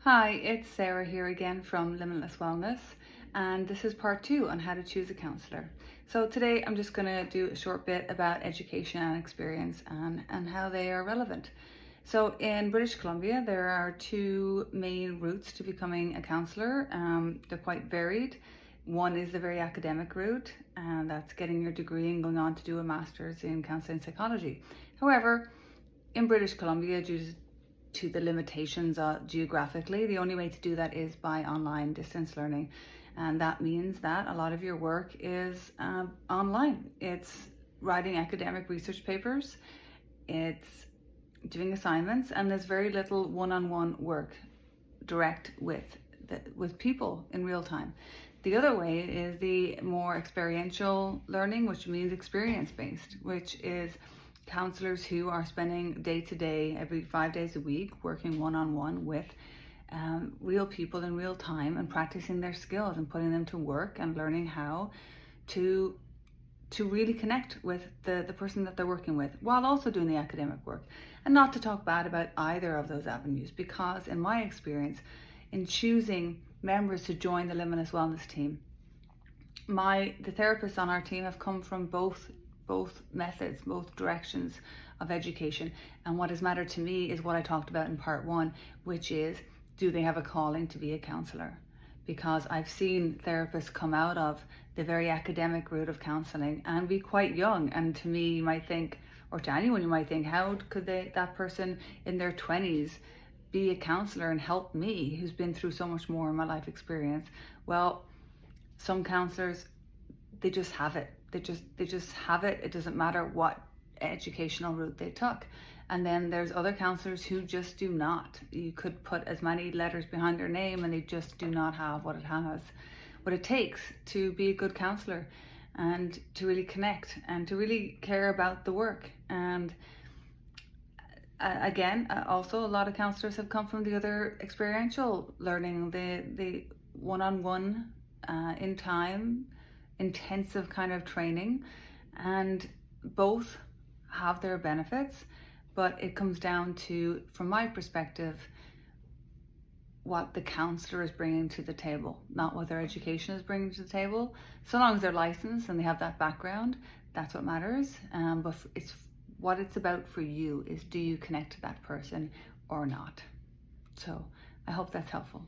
Hi, it's Sarah here again from Limitless Wellness, and this is part 2 on how to choose a counsellor. So today I'm just going to do a short bit about education and experience and how they are relevant. So in British Columbia, there are two main routes to becoming a counsellor. They're quite varied. One is the very academic route, and that's getting your degree and going on to do a master's in counselling psychology. However, in British Columbia, due to the limitations geographically, the only way to do that is by online distance learning. And that means that a lot of your work is online. It's writing academic research papers, it's doing assignments, and there's very little one-on-one work direct with people in real time. The other way is the more experiential learning, which means experience-based, which is counselors who are spending day to day, every 5 days a week, working one-on-one with real people in real time and practicing their skills and putting them to work and learning how to really connect with the person that they're working with while also doing the academic work. And not to talk bad about either of those avenues, because in my experience, in choosing members to join the Limitless Wellness team, the therapists on our team have come from both methods, both directions of education. And what has mattered to me is what I talked about in part 1, which is, do they have a calling to be a counsellor? Because I've seen therapists come out of the very academic route of counselling and be quite young. And to me, you might think, or to anyone, you might think, how could that person in their 20s be a counsellor and help me, who's been through so much more in my life experience? Well, some counsellors, they just have it. They just have it. It doesn't matter what educational route they took. And then there's other counselors who just do not. You could put as many letters behind their name and they just do not have what it takes to be a good counselor and to really connect and to really care about the work. And again, also a lot of counselors have come from the other experiential learning, the one-on-one in time, intensive kind of training, and both have their benefits, but it comes down to, from my perspective, what the counsellor is bringing to the table, not what their education is bringing to the table. So long as they're licensed and they have that background, that's what matters. But what it's about for you is, do you connect to that person or not? So I hope that's helpful.